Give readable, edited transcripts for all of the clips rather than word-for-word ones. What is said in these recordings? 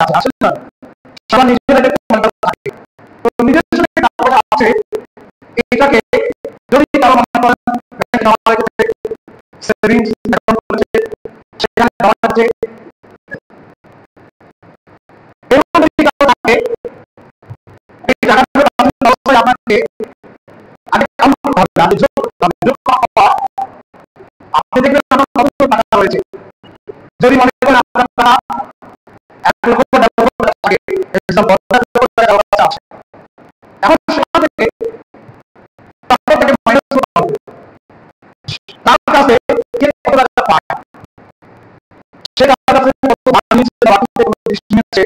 আছে, আসলে না সবার নিজের একটা প্রমাণটা থাকে। তো নিজের সঙ্গে টাকা আছে, এটাকে যদি কারো মনে করেন ব্যাংকে জমা রেখেছে, সেভিংস অ্যাকাউন্ট করেছে, সেখানে জমা রেখেছে, এরকম যদি কারো থাকে, এই টাকাগুলো অবস্থায় আপনাকে আগে কাউন্ট করতে হবে, আগে যোগ করতে হবে। যোগ করার পর আপনি দেখবেন আপনার কতগুলো টাকা রয়েছে। যদি মনে করেন আপনার টাকা 1,00,000 টাকা থাকে, এক্সাম্পল 50,000 টাকা আছে, এখন সেখান থেকে টাকাটাকে মাইনাস করতে হবে। তার কাছে কে কত টাকা পায়, সেটা তার কাছে কত ভাড়া নিচ্ছে, বাকি কোনো দৃষ্টি নিচ্ছে,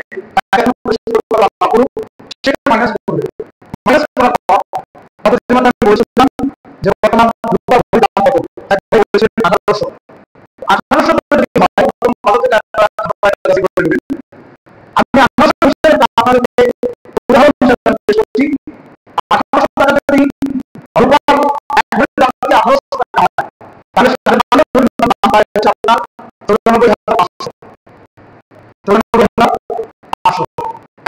তাকে পরিশোধ করতে পারবে না পুরো, সেটা মাইনাস করবে। মাইনাস করার পর কত যেমন আমি বলেছিলাম যে বর্তমান রূপার ভরি দাম কত, একবার বলেছিলেন 1800। 1800 করে যদি হয় তখন কত টাকা কাছে করে নেবেন। আমি 1800 হিসেবে আপনাদেরকে উদাহরণ হিসেবে পেশ করছি। 1800 টাকা যদি রূপার এক ভরি দাম যদি 1800 টাকা হয়, তাহলে সাড়ে 12 ভরি দাম হচ্ছে আপনার 94,500। 94,500।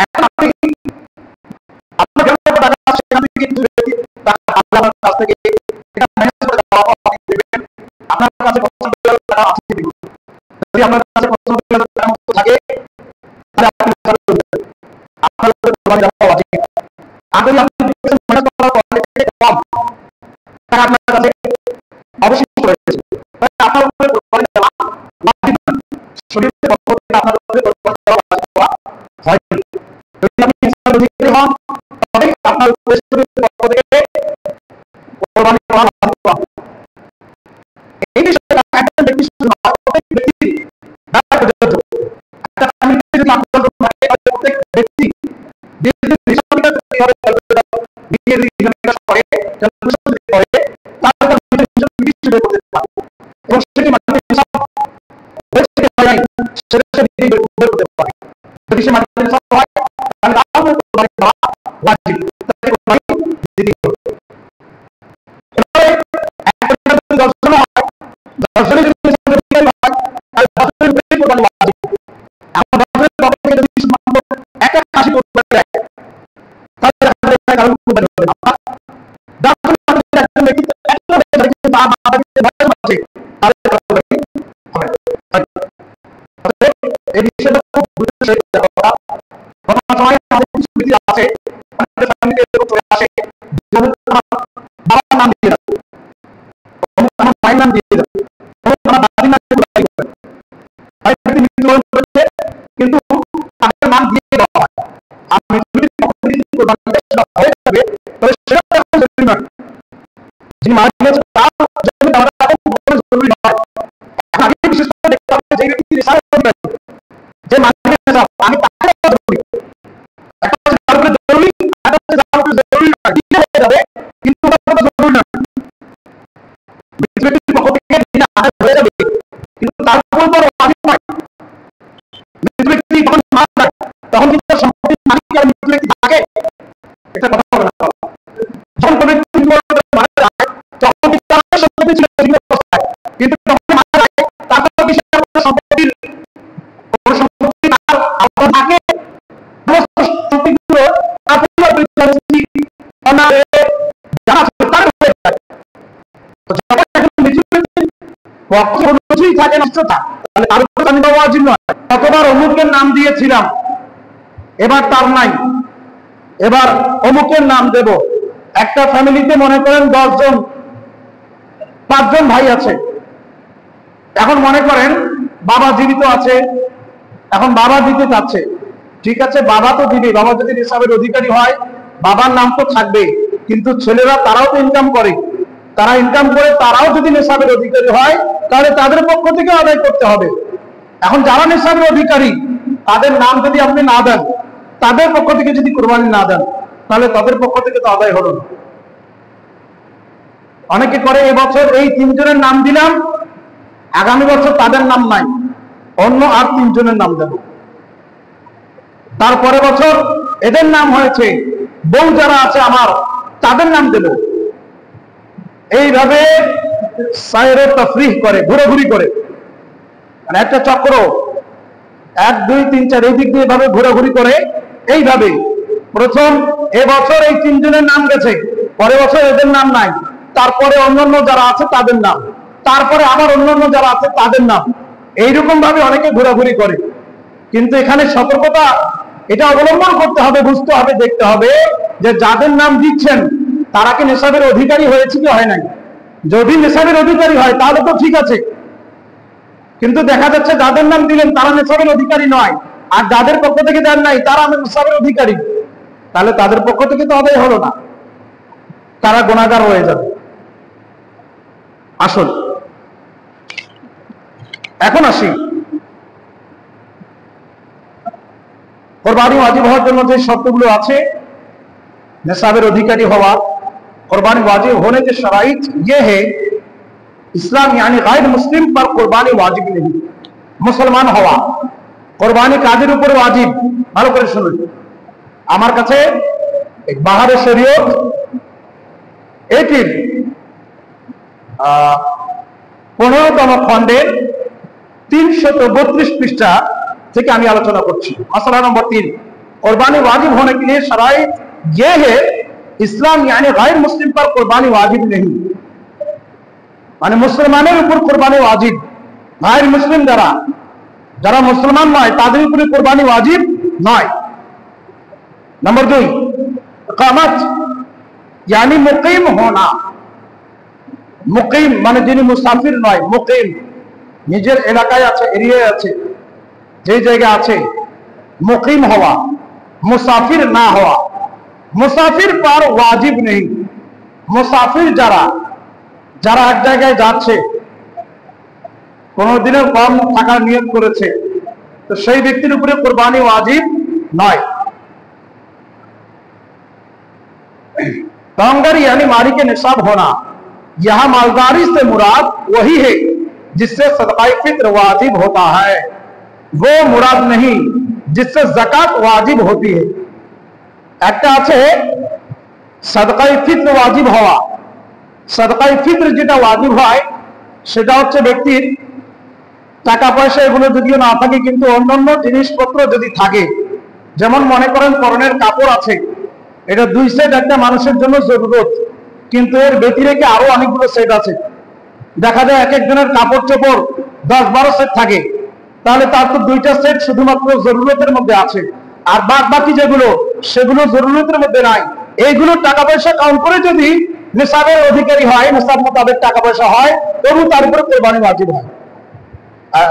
এখন আপনি আপনার যত টাকা আছে সেখান থেকে কিছু টাকা আপনার কাছ থেকে এটা ম্যানেজ করে দেওয়া হবে, আপনি দেবেন। আপনার কাছে 95,000 টাকা আছে কিনা, যদি আপনার কাছে 95,000 টাকা মতো থাকে তাহলে আপনি আপনার কোরবানি দেওয়া আছে। আর যদি আপনি ম্যানেজ করার পর কম টাকা আপনার কাছে অবশিষ্ট রয়েছে, তাহলে আপনার উপরে কোরবানি দেওয়া ওয়াজিব না। শরীয়তের পক্ষ থেকে আপনার উপরে কোরবানি দেওয়া ওয়াজিব হয়। যদি আপনি ইসলামের অধিকারী হন তবে আপনার উপরে শরীয়তের পক্ষ থেকে কোরবানি দেওয়া ওয়াজিব হবে। এই বিষয়টা একটা ব্যক্তি শুধু নয়, প্রত্যেক ব্যক্তি ব্যাপার প্রযোজ্য। একটা ফ্যামিলিতে যদি আপনার প্রত্যেক ব্যক্তি কিন্তু তাদের নাম দিয়ে দেওয়া হয়। আমি যদি যিনি মারা গিয়েছেন তার জন্য জরুরি নয়। আগে বিশেষ করে দেখতে হবে যে ব্যক্তি রিসার্চ করবেন যে মালিকের আমি তাকে জরুরি, একটা হচ্ছে তার উপরে জরুরি, আর হচ্ছে তার উপরে জরুরি না, দিতে হয়ে যাবে কিন্তু জরুরি না। ব্যক্তির পক্ষ থেকে দিনে আদায় হয়ে যাবে কিন্তু তার উপর আমি নয়। ব্যক্তি যখন মারা যায় তখন কিন্তু সম্পত্তির মালিক আর মৃত্যু ব্যক্তি থাকে, এটা কথা বলে না। যখন কোনো ব্যক্তি মারা যায় তখন তার সম্পত্তি ছিল অবস্থায়, কিন্তু যখন মারা যায় তারপর সম্পত্তির কোনো সম্পত্তি তার আওতা থাকে, সমস্ত সম্পত্তিগুলো তার পরিবার যারা তার হয়ে যায়। তো যখন এখন মৃত্যু ব্যক্তির পক্ষ কোনো কিছুই থাকে নষ্টতা, তাহলে তার উপর আমি দেওয়া উচিত নয়। কতবার অমুকের নাম দিয়েছিলাম, এবার তার নাই, এবার অমুকের নাম দেব। একটা ফ্যামিলিতে মনে করেন 10 জন, 5 জন ভাই আছে। এখন মনে করেন বাবা জীবিত আছে, এখন বাবা দিতে চাচ্ছে, ঠিক আছে বাবা তো দিবে, বাবা যদি নিসাবের অধিকারী হয় বাবার নাম তো থাকবে, কিন্তু ছেলেরা তারাও তো ইনকাম করে, তারা ইনকাম করে তারাও যদি নিসাবের অধিকারী হয় তাহলে তাদের পক্ষ থেকে আদায় করতে হবে। এখন যারা নিসাবের অধিকারী তাদের নাম যদি আপনি না দেন, তাদের পক্ষ থেকে যদি কুরবানি না দেন, তাহলে তাদের পক্ষ থেকে তো আদায় হলো না। অনেকে করে এবছর এই 3 জনের নাম দিলাম, আগামী বছর তাদের নাম নাই, অন্য আর 3 জনের নাম দেব, তারপরে বছর এদের নাম হয়েছে, বউ যারা আছে আমার তাদের নাম দেব। এইভাবে সায়রে তাফরিহ করে, ঘুরাঘুরি করে, মানে একটা চক্র। 1 2 3 4 এই দিক দিয়ে এভাবে ঘোরাঘুরি করে এইভাবে প্রথম এবছর এই 3 জনের নাম গেছে, পরের বছর এদের নাম নাই, তারপরে অন্যান্য যারা আছে তাদের নাম, তারপরে আবার অন্যান্য যারা আছে তাদের নাম, এইরকম ভাবে অনেকে ঘোরাঘুরি করে। কিন্তু এখানে সতর্কতা এটা অবলম্বন করতে হবে, বুঝতে হবে, দেখতে হবে যে যাদের নাম দিচ্ছেন তারা কি নেশাবের অধিকারী হয়েছে কি হয় নাই। যদি নেশাবের অধিকারী হয় তাহলে তো ঠিক আছে, কিন্তু দেখা যাচ্ছে যাদের নাম দিলেন তারা নেশাবের অধিকারী নয়, আর যাদের পক্ষ থেকে দেন নাই তারা নেশাবের অধিকারী, তাহলে তাদের পক্ষ থেকে তো আদায় হলো না, তারা গুনাহগার হয়ে যাবে। আসল এখন আসি कुर्बानी वाजिब হওয়ার জন্য যে শর্তগুলো আছে নিসাবের অধিকারী হওয়া, कुर्बानी वाजिब होने के शराइत ये है इस्लाम यानी गैर मुस्लिम पर कुर्बानी वाजिब नहीं। मुसलमान হওয়া कुर्बानी কাদের উপর ওয়াজিব, ভালো করে শুনুন। আমার কাছে এক বাহারে শরীয়ত এটির 15তম খণ্ডের 332 পৃষ্ঠা থেকে আমি আলোচনা করছি। मसला नंबर 3, कुर्बानी वाजिब होने के लिए शराइत ये है इस्लाम यानी गैर मुस्लिम पर कुर्बानी वाजिब नहीं। মানে মুসলমানের উপর কুরবানি ওয়াজিব, গैर মুসলিম যারা মুসলমান নয় তাদের উপরে কুরবানি ওয়াজিব নয়। नंबर 2, इकामत यानी मुकीम होना। मुकीम মানে যিনি মুসাফির নয়, মুকিম নিজের এলাকায় আছে, এরিয়ায় আছে, যে জায়গায় আছে, मुकीम হওয়া, মুসাফির না হওয়া। মুসাফির पर वाजिब नहीं। মুসাফির যারা এক জায়গায় যাচ্ছে, কোনদিনও কম থাকার নিয়ত করেছে, তো সেই ব্যক্তির উপরে কুরবানি ওয়াজিব নয়। कांगरी यानी माली के निसाब होना। यहां मालदारी से मुराद वही है जिससे सदकाए फित्र वाजिब होता है, वो मुराद नहीं जिससे ज़कात वाजिब होती है। একটা আছে সদকায়ে ফিত্র ওয়াজিব হওয়া। সদকায়ে ফিত্র যেটা ওয়াজিব হয় সেটা হচ্ছে ব্যক্তির টাকা পয়সা এগুলো যদিও না থাকে কিন্তু অন্যান্য জিনিসপত্র যদি থাকে, যেমন মনে করেন পরনের কাপড় আছে, এটা 2 সেট একটা মানুষের জন্য জরুরত, কিন্তু এর ব্যতিরেকে আরো অনেকগুলো সেট আছে। দেখা যায় এক একজনের কাপড় চোপড় 10-12 সেট থাকে, তাহলে তার তো 2টা সেট শুধুমাত্র জরুরতের মধ্যে আছে, আর বাকি যেগুলো সেগুলো জরুরতের মধ্যে নাই। এইগুলো টাকা পয়সা কাউন্ট করে যদি নিসাবের অধিকারী হয়, নিসাব মোতাবেক টাকা পয়সা হয়, তবু তার উপরে কুরবানি ওয়াজিব হয়,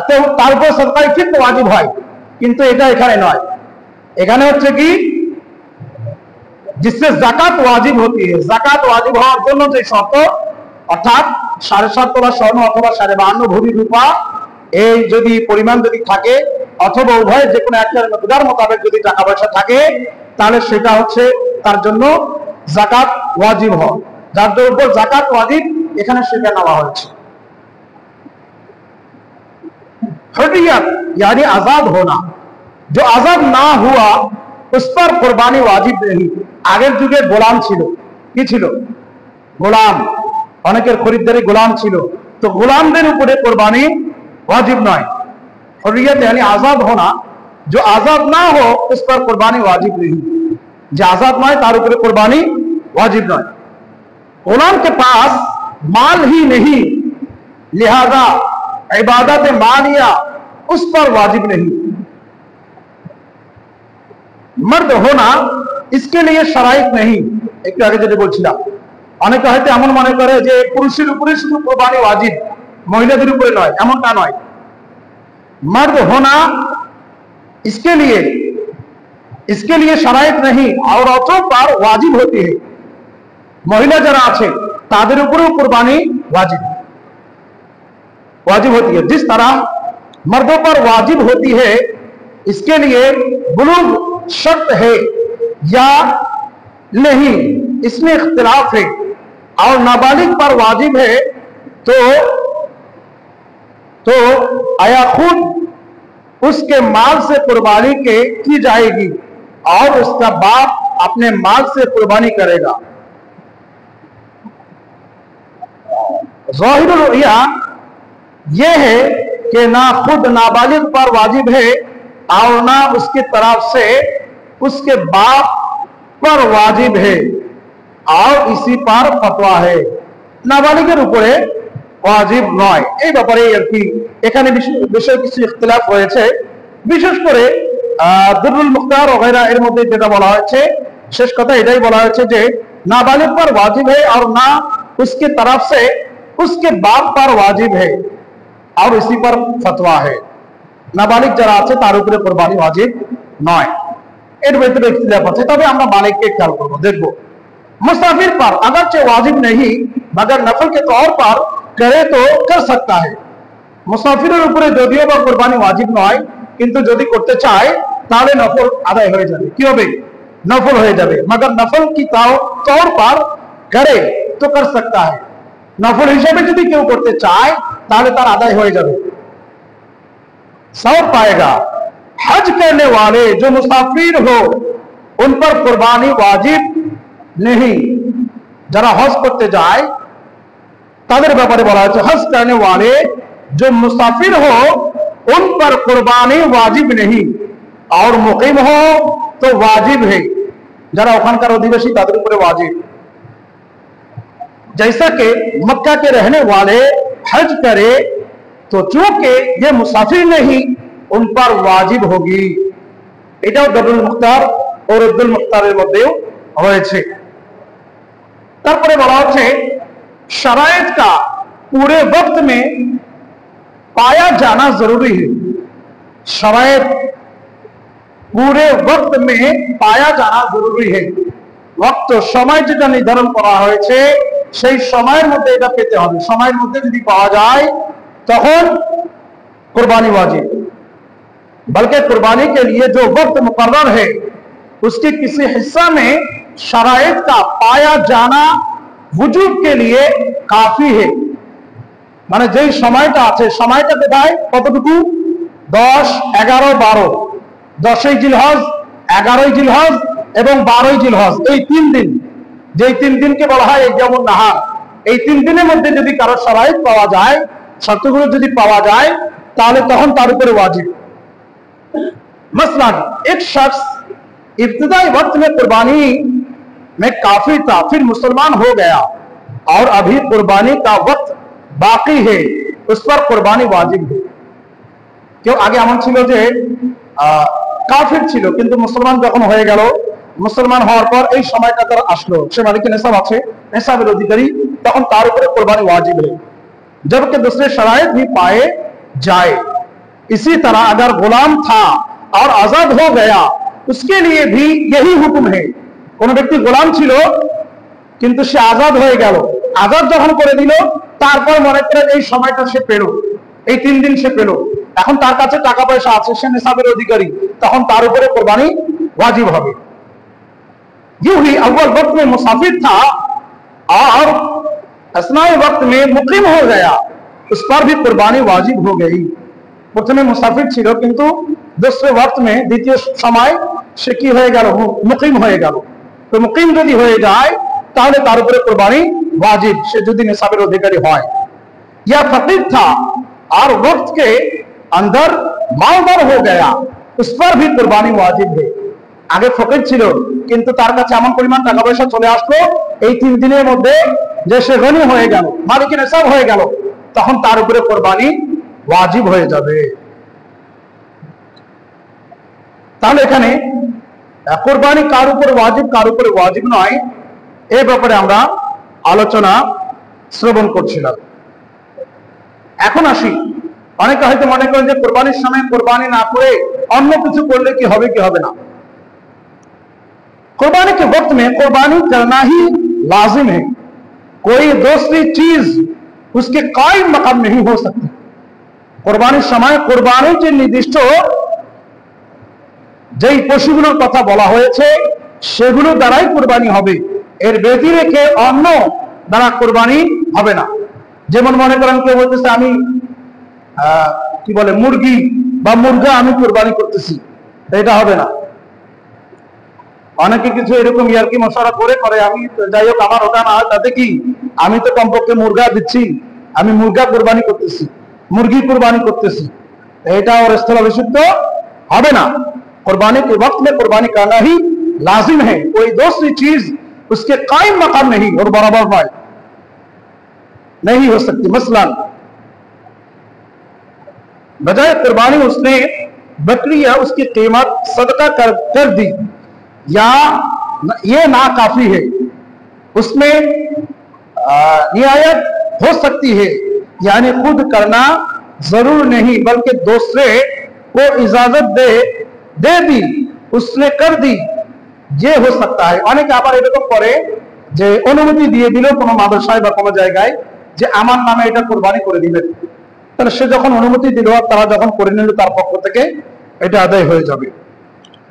তো তার উপর সদকায়ে ফিত্র ওয়াজিব হয়। কিন্তু এটা এখানে নয়, এখানে হচ্ছে কি जिससे जाकात वाजिब होती है। जाकात वाजिब হওয়ার জন্য যে শর্ত, অর্থাৎ 7.5 তোলা স্বর্ণ অথবা 52.5 ভরি রূপা এই যদি পরিমাণ যদি থাকে, অথবা উভয় যে কোনো একটার মিকদার মোতাবেক যদি টাকা পয়সা থাকে, তাহলে সেটা হচ্ছে তার জন্য जाकात वाजिब হয়। যার উপর जाकात वाजिब এখানে সেটা নেওয়া হয়েছে। हुर्रियत यानी आजाद होना। जो आजाद ना हुआ उस पर कुर्बानी वाजिब नहीं। আগের যুগে গোলাম ছিল, কি ছিল? গোলাম, অনেকের খরিদ্দারি গোলাম ছিল, তো গোলামদের উপরে কুরবানি वाजिब নয়। हुर्रियत यानी आजाद होना, जो आजाद ना हो उस पर कुर्बानी वाजिब नहीं। जो आजाद नয় তার উপরে कुर्बानी वाजिब নয়। গোলাম के पास माल ही नहीं, लिहाजा इबादत मालिया उस पर वाजिब नहीं। मर्द होना इसके लिए शराइत नहीं। একটু আগে যেটা বলছিলাম, অনেকে হয়তো এমন মনে করে যে পুরুষের উপরে শুধু কুরবানি ওয়াজিব, মহিলাদের উপরে নয়, এমনটা নয়। मर्द होना इसके लिए शराइत नहीं, औरतों पर वाजिब होती है। महिला যারা আছে তাদের উপরেও কুরবানি वाजिब होती है। जिस तरह मर्दों पर वाजिब होती है, इसके लिए बुलूग शर्त है या नहीं, इसमें इख्तिलाफ है। और नाबालिग पर वाजिब है तो आया खुद उसके माल से कुर्बानी की जाएगी और उसका बाप अपने माल से कुर्बानी करेगा। ज़ाहिरुल रुया यह है कि ना खुद नाबालिग पर वाजिब है और ना उसकी तरफ से उसके बाप पर वाजिब है और इसी पर फतवा है। नाबालिगের উপরে ওয়াজিব নয়, এই ব্যাপারে আর কি এখানে বিষয় কিছু ইখতিলাফ হয়েছে। বিশেষ করে দুরুল মুখতার वगैरह এর মধ্যে যেটা বলা হয়েছে, শেষ কথা এটাই বলা হয়েছে যে नाबालिग पर वाजिब है और ना उसकी तरफ से उसके बाप पर वाजिब है और इसी पर फतवा है। नाबालिग যারা আছে তার উপরে কুরবানি ওয়াজিব নয়, এর ভিতরে ইখতিলাফ আছে। তবে আমরা মালিককে খেয়াল করব, দেখব मुसाफिर पर अगरचे वाजिब नहीं मगर नफल के तौर पर करे तो कर सकता है। मुसाफिरेर উপরে যদিও বা কুরবানি ওয়াজিব নয়, কিন্তু যদি করতে চায় তাহলে নফল আদায় হয়ে যাবে। কি হবে? नफल हो जाए, मगर नफल की तौर पर करे तो कर सकता है। नफल हिसाबे यदि क्यों करते चाय ताहले तार आदाय हो जाए, सवाब पाएगा। हज करने वाले जो मुसाफिर हो उन पर कुर्बानी वाजिब नहीं। जरा हज करते जाए तादेर ব্যাপারে বলা হয়েছে हज करने वाले जो मुसाफिर हो उन पर कुर्बानी वाजिब नहीं और मुकीम हो तो वाजिब है। जरा ওখানকার অধিবাসী তাদের উপরে वाजिब। जैसा कि मक्का के रहने वाले हज करे तो चूंकि ये मुसाफिर नहीं उन पर वाजिब होगी। এটাও দুরুল মুখতার और উদ্দুল মুখতারের মধ্যেও হয়েছে। তারপরে বলা হচ্ছে शराइत का पूरे वक्त में पाया जाना जरूरी है। शराइत पूरे वक्त में पाया जाना जरूरी है। वक्त समय যেটা নির্ধারণ করা হয়েছে সেই সময়ের মধ্যে এটা পেতে হবে। সময়ের মধ্যে যদি পাওয়া যায় তখন कुर्बानी वाजिब। बल्कि कुर्बानी के लिए जो वक्त मुकर्रर है उसके किसी हिस्सा में शराइत का पाया जाना वजूब के लिए काफी है। माने যেই সময়টা আছে সময়টা কোথায় কতটুকু 10, 11, 12, 10ই জিলহজ, 11ই জিলহজ এবং 12ই জিলহজ, এই 3 দিন, যেই 3 দিনকে বলা হয় ইয়ামুন নাহার, এই 3 দিনের মধ্যে যদি কারো শরাइत পাওয়া যায়, শর্তগুলো যদি পাওয়া যায় তাহলে তখন তার উপরে वाजिब। मसलन एक शख्स इब्तिदाई वक्त में कुर्बानी में काफी था, फिर मुसलमान हो गया और अभी कुर्बानी का वक्त बाकी है, उस पर कुर्बानी वाजिब है। क्यों आगे एमन छिलो जे কাফির ছিল কিন্তু মুসলমান যখন হয়ে গেল, মুসলমান হওয়ার পর এই সময়টা তার আসলো, সে মালিকের নেসাব আছে, নেসাবের অধিকারী, তখন তার উপরে কুরবানি वाजिब है जबकि दूसरे शराइत भी पाए जाए। इसी तरह अगर गुलाम था और आजाद हो गया उसके लिए भी यही हुक्म है। কোন ব্যক্তি গোলাম ছিল কিন্তু সে আজাদ হয়ে গেল, আজাদ যখন করে দিল তারপর মনে করেন এই সময়টা সে পেল, এই 3 দিন সে পেল, এখন তার কাছে টাকা পয়সা আছে, সে নিসাবের অধিকারী, তখন তার উপরে কুরবানি वाजिब হবে। यूं ही अव्वल वक्त में मुसाफिर था और असनाए वक्त में मुकीम हो गया, उस पर भी कुर्बानी वाजिब हो गई। প্রথমে মুসাফির ছিল কিন্তু दूसरे वक्त में দ্বিতীয় সময় সে কি হয়ে গেল, মুকিম হয়ে গেল। তো মুকিম যদি হয়ে যায় তাহলে তার উপরে কুরবানি वाजिब, সে যদি নিসাবের অধিকারী হয়। या फकीर था और वक्त के अंदर मालदार हो गया, उस पर भी कुर्बानी वाजिब है। আগে ফকির ছিল কিন্তু তার কাছে এমন পরিমাণ টাকা পয়সা চলে আসলো এই 3 দিনের মধ্যে যে সে গনি হয়ে গেল, মালিকের নিসাব হয়ে গেল, তখন তার উপরে কুরবানি वाजिब হয়ে যাবে। তাহলে এখানে কুরবানি কার উপরে वाजिब কার উপরে वाजिब নয় এই ব্যাপারে আমরা আলোচনা শ্রবণ করছিলাম। এখন আসি, অনেকে হয়তো মনে করেন যে কুরবানির সময় কুরবানি না করে অন্য কিছু করলে কি হবে কি হবে না। कुर्बानी के वक्त में कुर्बानी करना ही लाजिम है, कोई दूसरी चीज उसके कायम मकाम नहीं हो सकती। कुर्बानिर समय कुर्बानिर যে নির্দিষ্ট যেই পশুগুলোর কথা বলা হয়েছে সেগুলো দ্বারাই কুরবানি হবে, এর ব্যতিরেকে অন্য দ্বারা কুরবানি হবে না। যেমন মনে করেন কেউ বলতেছে আমি কি বলে মুরগি বা মুরগা আমি কুরবানি করতেছি, এটা হবে না। অনেকে কিছু এরকম ইয়ারকি মশারা করে করে আমি যাই হোক আমার ওটা না, তাতে কি আমি তো কমপক্ষে মুরগা দিচ্ছি, আমি মুরগা কুরবানি করতেছি, মুরগি কুরবানি করতেছি, এটা ওর স্থলাভিষিক্ত হবে না। कुर्बानी के वक्त में कुर्बानी करना ही लाजिम है, कोई दूसरी चीज उसके कायम मकाम नहीं और बराबर नहीं हो सकती। मसलन बजाय कुर्बानी उसने बकरी या उसकी कीमत सदका कर दी, या ये ना काफी है, उसमें रियायत हो सकती है, यानी खुद करना जरूर नहीं बल्कि दूसरे को इजाजत दे दी, उसने कर दी, ये हो सकता है। অনেকে আবার এরকম করে যে অনুমতি দিয়ে দিল কোনো মাদ্রাসায় বা কোনো জায়গায় যে আমার নামে এটা কুরবানি করে দিবেন, তাহলে সে যখন অনুমতি দিল আর তারা যখন করে নিল তার পক্ষ থেকে এটা আদায় হয়ে যাবে।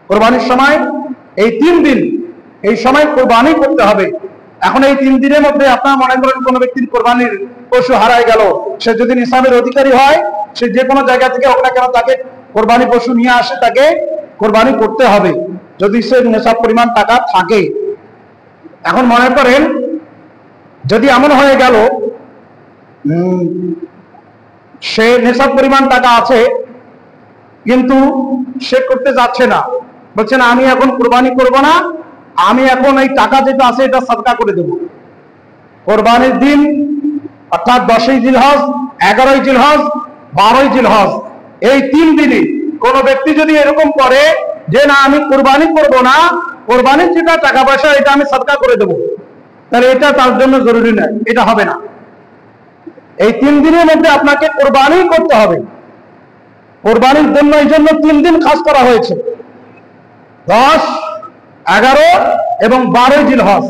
কুরবানির সময় এই 3 দিন এই সময় কুরবানি করতে হবে। এখন এই 3 দিনের মধ্যে আপনারা মনে করেন কোন ব্যক্তির কুরবানির পশু হারায় গেল, সে যদি নিসাবের অধিকারী হয়, সে যে কোনো জায়গা থেকে হোক না কেন তাকে কুরবানি পশু নিয়ে আসে, তাকে কুরবানি করতে হবে যদি সে নিসাব পরিমাণ টাকা থাকে। এখন মনে করেন যদি এমন হয়ে গেল সে নিসাব পরিমাণ টাকা আছে কিন্তু সে করতে যাচ্ছে না, বলছে না আমি এখন কুরবানি করব না, আমি এখন এই টাকা যেটা আছে এটা সদকা করে দেব। কুরবানির দিন অর্থাৎ 10ই জিলহজ, 11ই জিলহজ, 12ই জিলহজ, এই 3 দিনে কোন ব্যক্তি যদি এরকম করে যে না আমি কুরবানি করব না, কুরবানির যেটা টাকা পয়সা এটা আমি সদকা করে দেব, তাহলে এটা তার জন্য জরুরি নয়, এটা হবে না। এই 3 দিনের মধ্যে আপনাকে কুরবানি করতে হবে। কুরবানির জন্য এই জন্য 3 দিন খাস করা হয়েছে, 10, 11 এবং 12 জিলহজ,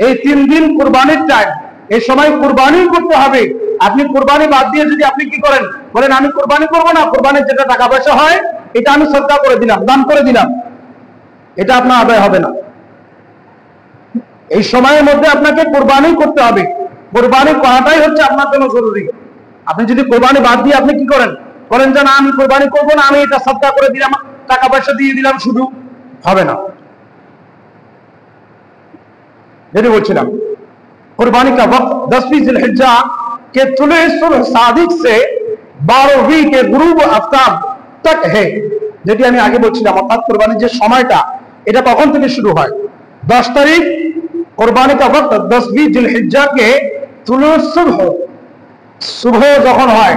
এই 3 দিন কুরবানির টাইম। এই সময় কুরবানি করতে হবে। আপনি কুরবানি বাদ দিয়ে যদি আপনি কি করেন, বলেন আমি কুরবানি করব না, কুরবানির যেটা টাকা পয়সা হয় এটা আমি সদকা করে দিলাম, দান করে দিলাম, এটা আপনার আদায় হবে না। এই সময়ের মধ্যে আপনাকে কুরবানি করতে হবে। কুরবানি করাটাই হচ্ছে আপনার জন্য জরুরি। আপনি যদি কুরবানি বাদ দিয়ে আপনি কি করেন, বলেন যে না আমি কুরবানি করব না, আমি এটা সদকা করে দিলাম, টাকা পয়সা দিয়ে দিলাম, শুধু হবে না। যেটা বলছিলাম कुर्बानी का वक्त 10वीं जिलहिज्जा के तुलुए सुबह सादिक से 12वीं के गुरूब आफ्ताब तक है। যেটি আমি আগে বলছিলাম অর্থাৎ কুরবানির যে সময়টা এটা কখন থেকে শুরু হয়। 10 তারিখ কুরবানি का वक्त 10वीं जिलहिज्जा के तुलुए सुबह যখন হয়,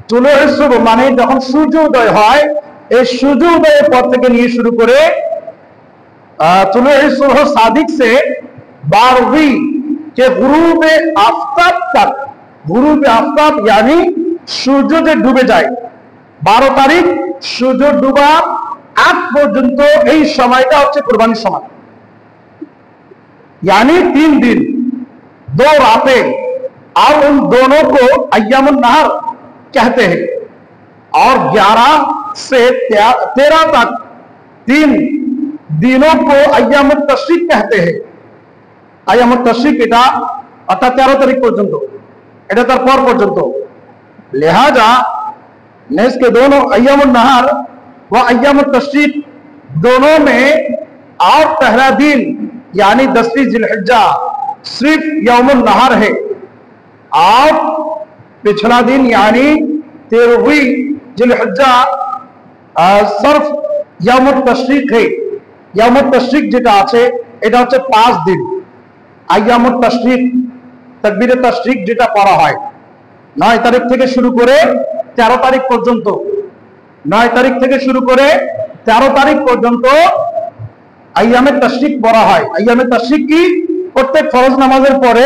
তুলুয়ে সুবহ মানে যখন সূর্য উদয় হয়, এই সূর্য উদয়ের পর থেকে নিয়ে শুরু করে তুলুয়ে সুবহ সাদিক से 12वीं के गुरूब आफ्ताब तक, गुरूब आफ्ताब यानी সূর্য যে ডুবে যায়, 12 তারিখ সূর্য ডুবার আগ পর্যন্ত এই সময়টা হচ্ছে কুরবানির সময়। यानी 3 दिन 2 रातें, और उन दोनों को अय्यामुन नहर कहते हैं। और 11 से 13 तक 3 दिनों को अय्यामुत तशरीक कहते हैं। अय्यामुत तशरीक এটা অর্থাৎ 13 তারিখ পর্যন্ত, এটা তার পর পর্যন্ত। लिहाजा नेस के दोनों अय्यामुन नहर व अय्यामुत तशरीक दोनों में और पहला दिन यानी 10वीं जिलहिज्जा सिर्फ यौमुन नहर है, और पिछला दिन यानी 13वीं जिलहिज्जा सिर्फ यौमुत तशरीक है। यौमुत तशरीक যেটা আছে এটা হচ্ছে 5 দিন। আইয়ামুত তাশরিক তাকবীরে তাশরিক যেটা পড়া হয় 9 তারিখ থেকে শুরু করে 13 তারিখ পর্যন্ত, 9 তারিখ থেকে শুরু করে 13 তারিখ পর্যন্ত আইয়ামে তাশরিক পড়া হয়। আইয়ামে তাশরিক কি? প্রত্যেক ফরজ নামাজের পরে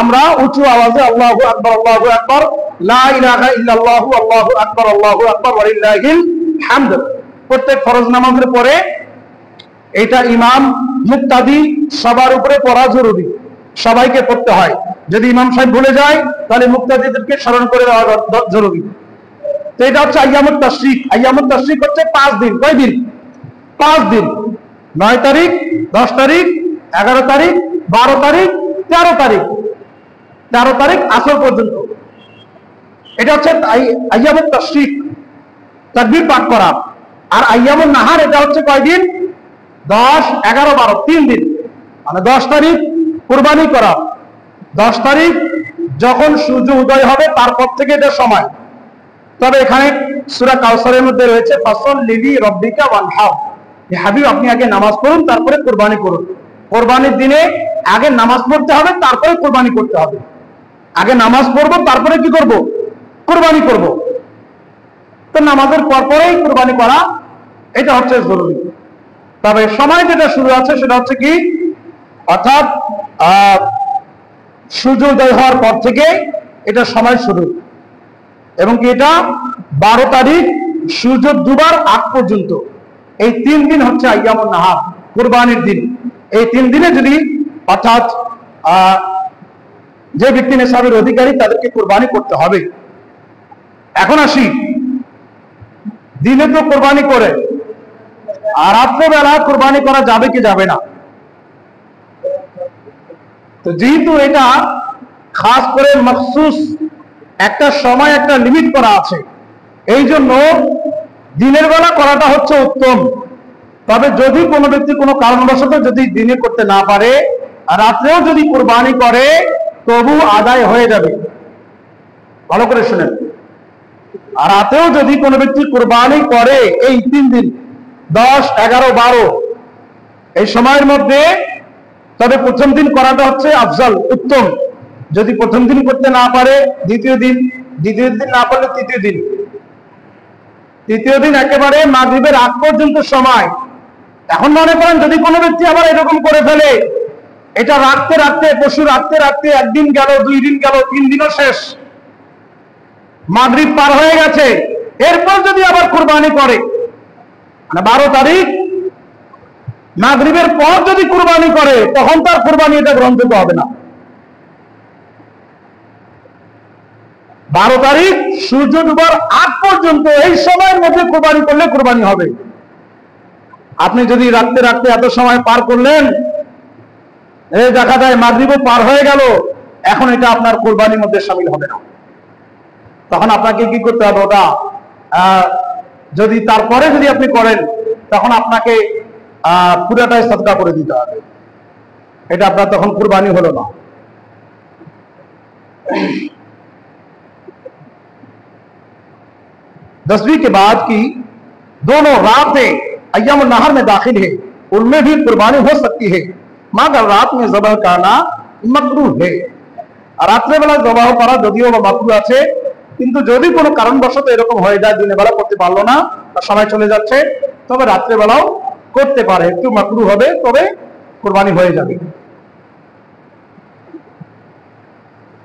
আমরা উঁচু আওয়াজে আল্লাহু আকবার, লা ইলাহা ইল্লাল্লাহু আল্লাহু আকবার ওয়া লিল্লাহিল হামদ, প্রত্যেক ফরজ নামাজের পরে এটা ইমাম মুক্তাদি সবার উপরে পড়া জরুরি, সবাইকে পড়তে হয়। যদি ইমাম সাহেব ভুলে যায় তাহলে মুক্তাদিদেরকে স্মরণ করে দেওয়া জরুরি। তো এটা হচ্ছে আইয়ামুত তাশরিক। আইয়ামুত তাশরিক হচ্ছে 5 দিন। কয় দিন? 5 দিন। 9 তারিখ, 10 তারিখ, 11 তারিখ, 12 তারিখ, 13 তারিখ, 13 তারিখ আসর পর্যন্ত। এটা হচ্ছে আইয়ামুত তাশরিক, তাকবীর পাঠ করা। আর আইয়ামুন নাহার এটা হচ্ছে কয়দিন? 10, 11, 12, 3 দিন। মানে 10 তারিখ কুরবানি করা, 10 তারিখ যখন সূর্য উদয় হবে তারপর থেকে এটা সময়। তবে এখানে সূরা কাউসারের মধ্যে রয়েছে ফাসাল্লি লিরাব্বিকা ওয়ানহার, হাবিব আপনি আগে নামাজ পড়ুন তারপরে কুরবানি করুন। কুরবানির দিনে আগে নামাজ পড়তে হবে তারপরে কুরবানি করতে হবে। আগে নামাজ পড়বো তারপরে কি করব? কুরবানি করব। তো নামাজের পরপরেই কুরবানি করা এটা হচ্ছে জরুরি। তবে সময় যেটা শুরু আছে সেটা হচ্ছে কি, অর্থাৎ সূর্যোদয় হওয়ার পর থেকে এটা সময় শুরু, এবং কি এটা 12 তারিখ সূর্য ডুবার আগ পর্যন্ত এই 3 দিন হচ্ছে আইয়ামুন নাহার, কুরবানির দিন। এই 3 দিনে যদি অর্থাৎ যে ব্যক্তি নেশাবের অধিকারী তাদেরকে কুরবানি করতে হবে। এখন আসি, দিনে তো কুরবানি করে আর রাত্রেবেলা কুরবানি করা যাবে কি যাবে না? তো যেহেতু এটা খাস করে মখসুস একটা সময় একটা লিমিট করা আছে, এই জন্য দিনের বেলা করাটা হচ্ছে উত্তম। তবে যদি কোনো ব্যক্তি কোনো কারণবশত যদি দিনে করতে না পারে, রাত্রেও যদি কুরবানি করে তবু আদায় হয়ে যাবে। ভালো করে শুনেন, আর রাতেও যদি কোনো ব্যক্তি কুরবানি করে এই 3 দিন 10, 11, 12 এই সময়ের মধ্যে, তবে প্রথম দিন করাটা হচ্ছে আফজল, উত্তম। যদি প্রথম দিন করতে না পারে দ্বিতীয় দিন, দ্বিতীয় দিন না পারলে তৃতীয় দিন, তৃতীয় দিন একেবারে মাগরিবের আগ পর্যন্ত সময়। এখন মনে করেন যদি কোনো ব্যক্তি আবার এরকম করে ফেলে, এটা রাখতে রাখতে পশু রাখতে রাখতে একদিন গেল, 2 দিন গেল, 3 দিনও শেষ, মাগরিব পার হয়ে গেছে, এরপর যদি আবার কুরবানি করে, মানে 12 তারিখ মাগরিবের পর যদি কুরবানি করে, তখন তার কুরবানি এটা গ্রহণযোগ্য হবে না। 12 তারিখ সূর্য ডুবার আগ পর্যন্ত এই সময়ের মধ্যে কুরবানি করলে কুরবানি হবে। আপনি যদি রাখতে রাখতে এত সময় পার করলেন, এই দেখা যায় মাগরিবও পার হয়ে গেল, এখন এটা আপনার কুরবানির মধ্যে শামিল হবে না। তখন আপনাকে কি করতে হবে? ওটা যদি তারপরে যদি আপনি করেন, তখন আপনাকে পুরাটাই সদকা করে দিতে হবে। এটা আপনার তখন কুরবানি হলো না। 10वीं के बाद की दोनों रातें अय्यामुन नहर में दाखिल है, उनमें भी कुर्बानी हो सकती है, मगर रात में ज़बह करना मकरूह है। রাত্রে বেলা জবাহ করা যদিও বা মাকরুহ আছে, কিন্তু যদি কোনো কারণবশত এরকম হয়ে যায় দিনের বেলা করতে পারলো না, সময় চলে যাচ্ছে, তবে রাত্রে বেলাও করতে পারে, একটু মাকরুহ হবে, তবে কুরবানি হয়ে যাবে।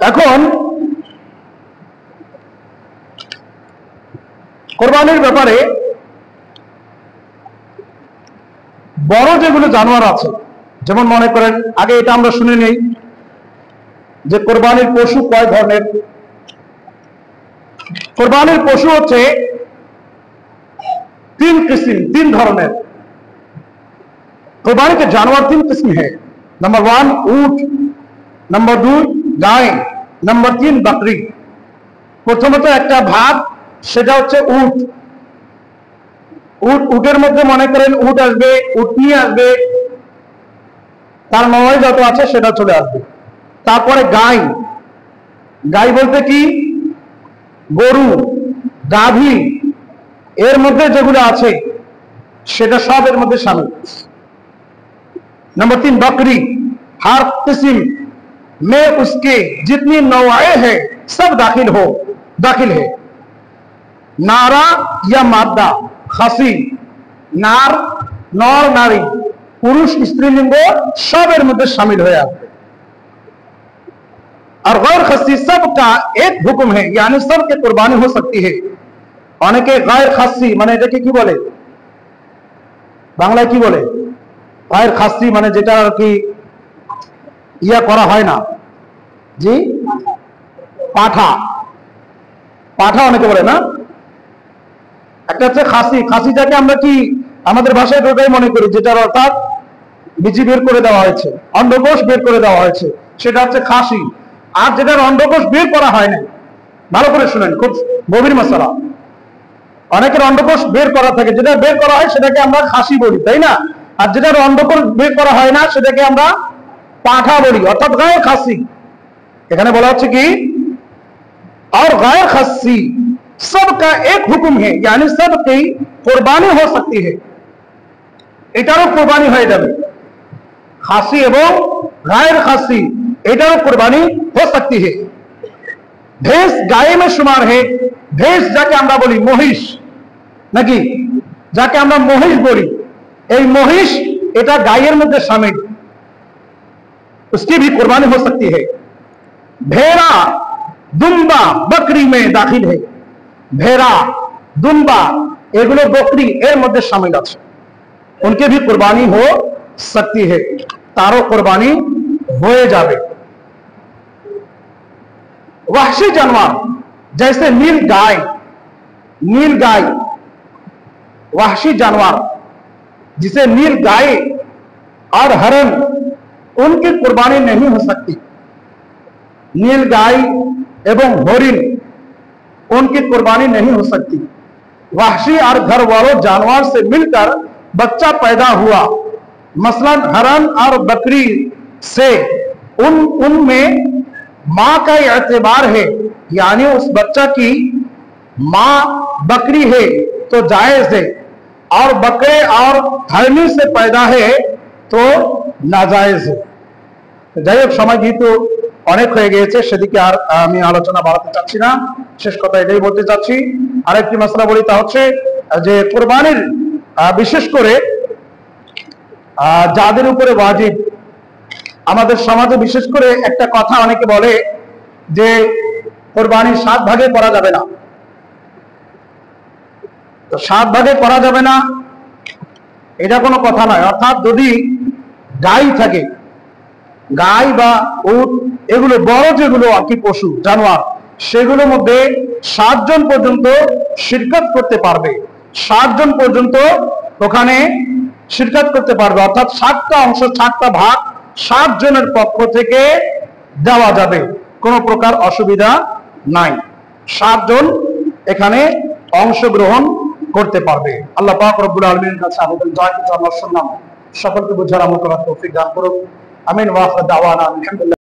এখন কোরবানির ব্যাপারে বড় যেগুলো জানোয়ার আছে, যেমন মনে করেন, আগে এটা আমরা শুনে নেই যে কোরবানির পশু কয় ধরনের। কোরবানির পশু হচ্ছে 3 किस्म, 3 ধরনের। कुर्बानी के जानवर 3 किस्म है। नंबर 1 ऊंट, नंबर 2 गाय, नंबर 3 बकरी। প্রথমত একটা ভাগ, সেটা হচ্ছে উট। উটের মধ্যে মনে করেন উট আসবে, উটনি আসবে, তার নয় যত আছে সেটা চলে আসবে। তারপরে গাই, গাই বলতে কি গরু, গাভী, এর মধ্যে যেগুলো আছে সেটা সব এর মধ্যে শামিল। नंबर 3 बकरी, हर किस्म में उसके जितनी नौआए हैं सब दाखिल है। नारा या मादा, खासी, नार, नर नारी, पुरुष स्त्रीलिंग सब एर मध्य शामिल हो जाते। और गैर खासी सब का एक हुक्म है, यानी सब के कुर्बानी हो सकती है। অনেকে গায়ের খাসি মানে এটাকে কি বলে, বাংলায় কি বলে? গায়ের খাসি মানে যেটা আর কি ইয়া করা হয় না, জি পাঠা, পাঠা অনেকে বলে না। একটা হচ্ছে খাসি, খাসি যাকে আমরা কি আমাদের ভাষায় ওটাই মনে করি, যেটার অর্থাৎ বিচি বের করে দেওয়া হয়েছে, অন্ডকোষ বের করে দেওয়া হয়েছে, সেটা হচ্ছে খাসি। আর যেটার অন্ডকোষ বের করা হয় না, ভালো করে শুনেন, খুব গভীর মশলা, অনেকের অন্ডকোষ বের করা থাকে, যেটা বের করা হয় সেটাকে আমরা খাসি বলি, তাই না? আর যেটার অন্ডকোষ বের করা হয় না সেটাকে আমরা পাঠা বলি, অর্থাৎ গায়ের খাসি। এখানে বলা হচ্ছে কি আর গায়ের খাসি सबका एक हुक्म है, यानी सबकी कुर्बानी हो सकती है, এটারও কুরবানি হয়ে যাবে। খাসি এবং গায়ের খাসি এটারও কুরবানি हो सकती है। ভেস গায়ে में शुमार है, ভেস যাকে আমরা বলি মহিষ নাকি, যাকে আমরা মহিষ বলি, এই মহিষ এটা গায়ের মধ্যে শামিল, उसकी भी कुर्बानी हो सकती है। भेड़ा दुम्बा बकरी में दाखिल है, भेड़ा दुम्बा এগুলো বকরি এর মধ্যে শামিল আছে, उनके भी कुर्बानी हो सकती है, तारो कुर्बानी हो जावे। वहशी जानवर जैसे नील गाय, नील गाय वहशी जानवर जिसे नील गाय और हरण, उनकी कुर्बानी नहीं हो सकती। नील गाय एवं हरिण उनकी कुर्बानी नहीं हो सकती। वहशी और घर वालों जानवर से मिलकर बच्चा पैदा हुआ, मसलन हरण और बकरी से, उनमें मां का एतबार है, यानी उस बच्चा की मां बकरी है तो जायज है, और बकरे और हरणी से पैदा है तो नाजायज है। যাই হোক, সময় যেহেতু অনেক হয়ে গিয়েছে সেদিকে আর আমি আলোচনা বাড়াতে চাচ্ছি না, শেষ কথা এটাই বলতে চাচ্ছি। আরেকটি মাসলা বলি, তা হচ্ছে যে কুরবানির বিশেষ করে যাদের উপরে ওয়াজিব, আমাদের সমাজে বিশেষ করে একটা কথা অনেকে বলে যে কুরবানি 7 ভাগে করা যাবে না। তো 7 ভাগে করা যাবে না এটা কোনো কথা নয়। অর্থাৎ যদি গাই থাকে, গাই বা উট এগুলো বড় যেগুলো আর কি পশু জানোয়ার, সেগুলোর মধ্যে 7 জন পর্যন্ত শিরকত করতে পারবে, 7 জন পর্যন্ত ওখানে শিরকত করতে পারবে, অর্থাৎ 7টা অংশ 7টা ভাগ 7 জনের পক্ষ থেকে দেওয়া যাবে, কোনো প্রকার অসুবিধা নাই। 7 জন এখানে অংশগ্রহণ করতে পারবে। আল্লাহ পাক রব্বুল আলামিনের কাছে আমাদের যা কিছু আমরা শুনলাম সকলকে বুঝার আমল করার তৌফিক দান করুন। আমিন। ওয়া আখিরু দাওয়ানা আলহামদুলিল্লাহ।